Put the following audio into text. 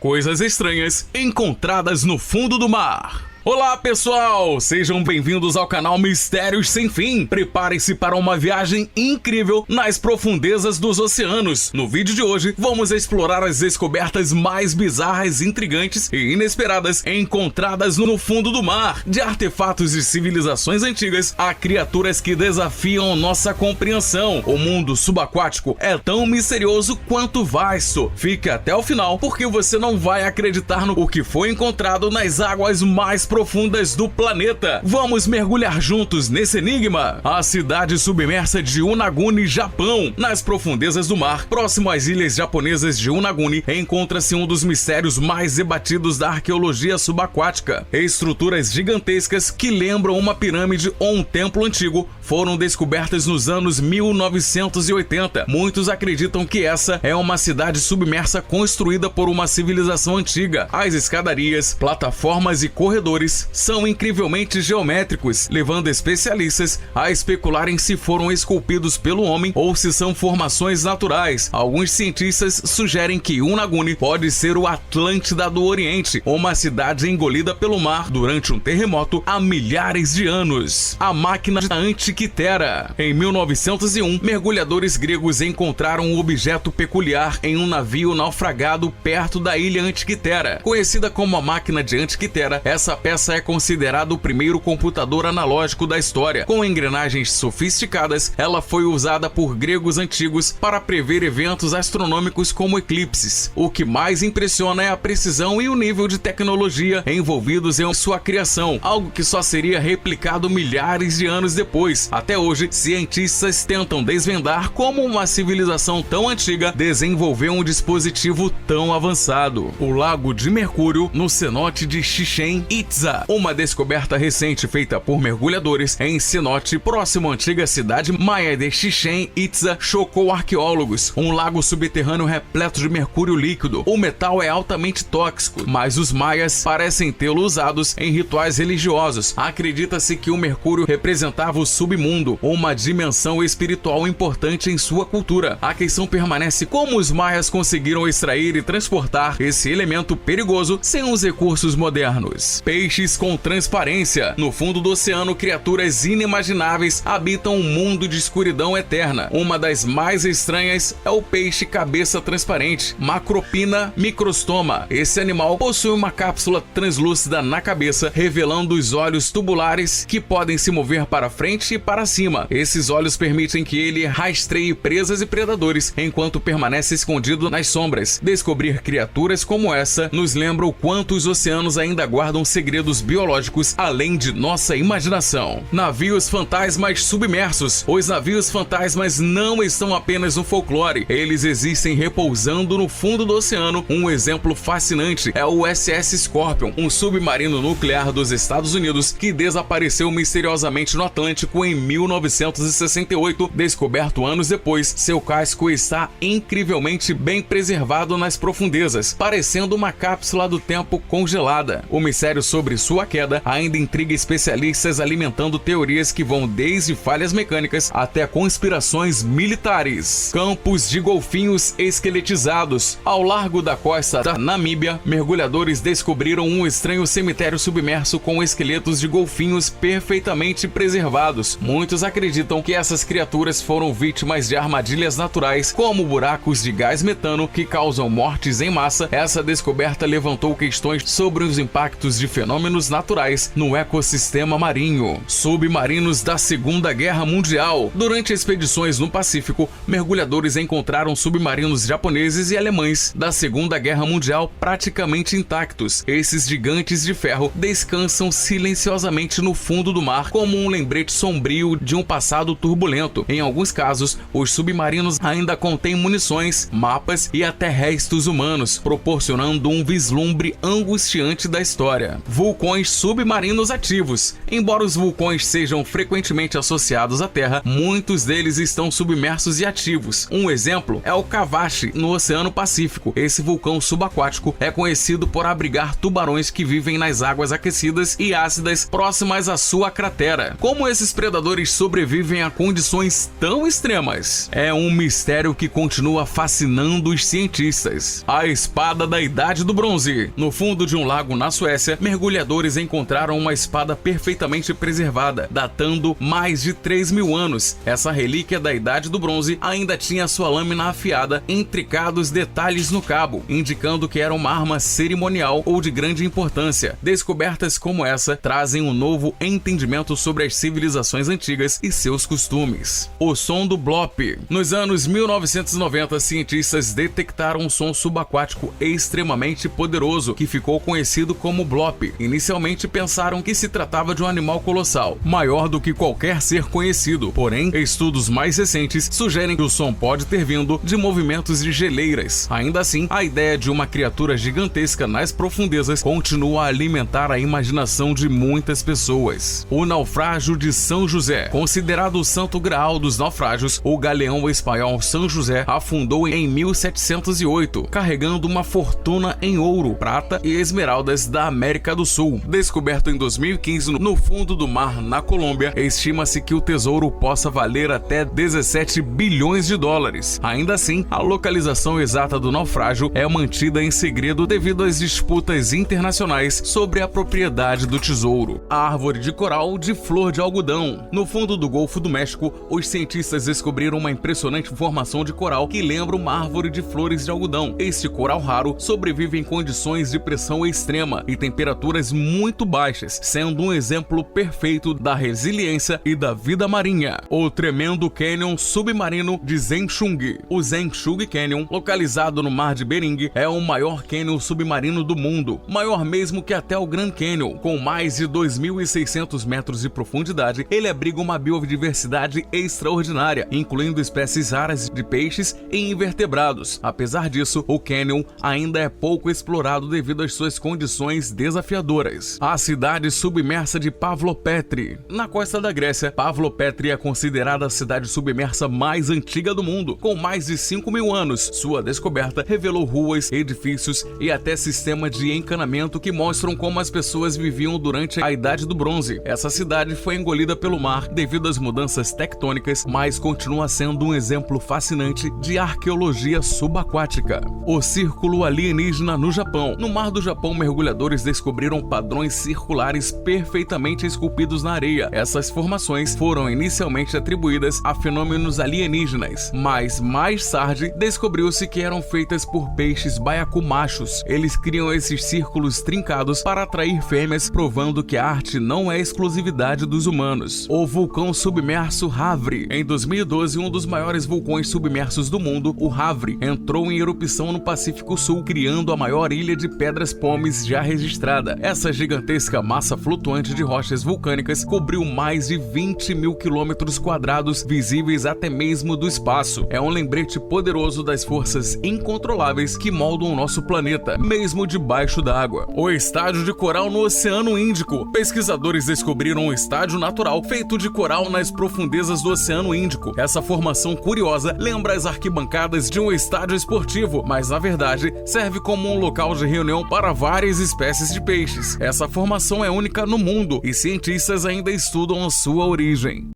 Coisas estranhas encontradas no fundo do mar. Olá pessoal, sejam bem-vindos ao canal Mistérios Sem Fim. Preparem-se para uma viagem incrível nas profundezas dos oceanos. No vídeo de hoje, vamos explorar as descobertas mais bizarras, intrigantes e inesperadas encontradas no fundo do mar. De artefatos de civilizações antigas a criaturas que desafiam nossa compreensão. O mundo subaquático é tão misterioso quanto vasto. Fique até o final, porque você não vai acreditar no que foi encontrado nas águas mais profundas do planeta. Vamos mergulhar juntos nesse enigma. A cidade submersa de Unaguni, Japão. Nas profundezas do mar, próximo às ilhas japonesas de Unaguni, encontra-se um dos mistérios mais debatidos da arqueologia subaquática. Estruturas gigantescas que lembram uma pirâmide ou um templo antigo foram descobertas nos anos 1980. Muitos acreditam que essa é uma cidade submersa construída por uma civilização antiga. As escadarias, plataformas e corredores são incrivelmente geométricos, levando especialistas a especularem se foram esculpidos pelo homem ou se são formações naturais. Alguns cientistas sugerem que Unaguni pode ser o Atlântida do Oriente, uma cidade engolida pelo mar durante um terremoto há milhares de anos. A máquina da Antiquitera. Em 1901, mergulhadores gregos encontraram um objeto peculiar em um navio naufragado perto da ilha Antiquitera. Conhecida como a máquina de Antiquitera, essa peça é considerado o primeiro computador analógico da história. Com engrenagens sofisticadas, ela foi usada por gregos antigos para prever eventos astronômicos como eclipses. O que mais impressiona é a precisão e o nível de tecnologia envolvidos em sua criação, algo que só seria replicado milhares de anos depois. Até hoje, cientistas tentam desvendar como uma civilização tão antiga desenvolveu um dispositivo tão avançado. O Lago de Mercúrio, no cenote de Chichén Itzá. Uma descoberta recente feita por mergulhadores em cenote próximo à antiga cidade maia de Chichén Itzá chocou arqueólogos. Um lago subterrâneo repleto de mercúrio líquido. O metal é altamente tóxico, mas os maias parecem tê-lo usados em rituais religiosos. Acredita-se que o mercúrio representava o submundo, uma dimensão espiritual importante em sua cultura. A questão permanece: como os maias conseguiram extrair e transportar esse elemento perigoso sem os recursos modernos? Peixes com transparência. No fundo do oceano, criaturas inimagináveis habitam um mundo de escuridão eterna. Uma das mais estranhas é o peixe cabeça transparente, Macropina microstoma. Esse animal possui uma cápsula translúcida na cabeça, revelando os olhos tubulares que podem se mover para frente e para cima. Esses olhos permitem que ele rastreie presas e predadores enquanto permanece escondido nas sombras. Descobrir criaturas como essa nos lembra o quanto os oceanos ainda guardam segredos biológicos além de nossa imaginação. Navios fantasmas submersos. Os navios fantasmas não estão apenas no folclore, eles existem repousando no fundo do oceano. Um exemplo fascinante é o USS Scorpion, um submarino nuclear dos Estados Unidos que desapareceu misteriosamente no Atlântico em 1968. Descoberto anos depois, seu casco está incrivelmente bem preservado nas profundezas, parecendo uma cápsula do tempo congelada. O mistério sobre sua queda ainda intriga especialistas, alimentando teorias que vão desde falhas mecânicas até conspirações militares. Campos de golfinhos esqueletizados. Ao largo da costa da Namíbia, mergulhadores descobriram um estranho cemitério submerso com esqueletos de golfinhos perfeitamente preservados. Muitos acreditam que essas criaturas foram vítimas de armadilhas naturais, como buracos de gás metano que causam mortes em massa. Essa descoberta levantou questões sobre os impactos de fenômenos naturais no ecossistema marinho. Submarinos da Segunda Guerra Mundial. Durante expedições no Pacífico, mergulhadores encontraram submarinos japoneses e alemães da Segunda Guerra Mundial praticamente intactos. Esses gigantes de ferro descansam silenciosamente no fundo do mar como um lembrete sombrio de um passado turbulento. Em alguns casos, os submarinos ainda contêm munições, mapas e até restos humanos, proporcionando um vislumbre angustiante da história. Vulcões submarinos ativos. Embora os vulcões sejam frequentemente associados à Terra, muitos deles estão submersos e ativos. Um exemplo é o Cavache, no Oceano Pacífico. Esse vulcão subaquático é conhecido por abrigar tubarões que vivem nas águas aquecidas e ácidas próximas à sua cratera. Como esses predadores predadores sobrevivem a condições tão extremas? É um mistério que continua fascinando os cientistas. A espada da Idade do Bronze. No fundo de um lago na Suécia, mergulhadores encontraram uma espada perfeitamente preservada, datando mais de 3.000 anos. Essa relíquia da Idade do Bronze ainda tinha sua lâmina afiada e intricados detalhes no cabo, indicando que era uma arma cerimonial ou de grande importância. Descobertas como essa trazem um novo entendimento sobre as civilizações antigas e seus costumes. O som do Blop. Nos anos 1990, cientistas detectaram um som subaquático extremamente poderoso que ficou conhecido como Blop. Inicialmente pensaram que se tratava de um animal colossal, maior do que qualquer ser conhecido. Porém, estudos mais recentes sugerem que o som pode ter vindo de movimentos de geleiras. Ainda assim, a ideia de uma criatura gigantesca nas profundezas continua a alimentar a imaginação de muitas pessoas. O naufrágio de São José. Considerado o santo graal dos naufrágios, o galeão espanhol São José afundou em 1708, carregando uma fortuna em ouro, prata e esmeraldas da América do Sul. Descoberto em 2015 no fundo do mar na Colômbia, estima-se que o tesouro possa valer até 17 bilhões de dólares. Ainda assim, a localização exata do naufrágio é mantida em segredo devido às disputas internacionais sobre a propriedade do tesouro. A árvore de coral de flor de algodão. No fundo do Golfo do México, os cientistas descobriram uma impressionante formação de coral que lembra uma árvore de flores de algodão. Este coral raro sobrevive em condições de pressão extrema e temperaturas muito baixas, sendo um exemplo perfeito da resiliência e da vida marinha. O tremendo cânion submarino de Zhengchung. O Zhengchung Canyon, localizado no mar de Bering, é o maior cânion submarino do mundo, maior mesmo que até o Grand Canyon. Com mais de 2.600 metros de profundidade, ele abriga uma biodiversidade extraordinária, incluindo espécies raras de peixes e invertebrados. Apesar disso, o cânion ainda é pouco explorado devido às suas condições desafiadoras. A cidade submersa de Pavlopetri. Na costa da Grécia, Pavlopetri é considerada a cidade submersa mais antiga do mundo, com mais de 5.000 anos. Sua descoberta revelou ruas, edifícios e até sistema de encanamento que mostram como as pessoas viviam durante a Idade do Bronze. Essa cidade foi engolida pelo mar devido às mudanças tectônicas, mas continua sendo um exemplo fascinante de arqueologia subaquática. O círculo alienígena no Japão. No mar do Japão, mergulhadores descobriram padrões circulares perfeitamente esculpidos na areia. Essas formações foram inicialmente atribuídas a fenômenos alienígenas, mas mais tarde descobriu-se que eram feitas por peixes baiacu machos. Eles criam esses círculos trincados para atrair fêmeas, provando que a arte não é exclusividade dos humanos. O vulcão submerso Havre. Em 2012, um dos maiores vulcões submersos do mundo, o Havre, entrou em erupção no Pacífico Sul, criando a maior ilha de pedras pómenes já registrada. Essa gigantesca massa flutuante de rochas vulcânicas cobriu mais de 20.000 quilômetros quadrados, visíveis até mesmo do espaço. É um lembrete poderoso das forças incontroláveis que moldam o nosso planeta, mesmo debaixo d'água. O estádio de coral no Oceano Índico. Pesquisadores descobriram um estádio natural feito de coral nas profundezas do Oceano Índico. Essa formação curiosa lembra as arquibancadas de um estádio esportivo, mas na verdade serve como um local de reunião para várias espécies de peixes. Essa formação é única no mundo e cientistas ainda estudam a sua origem.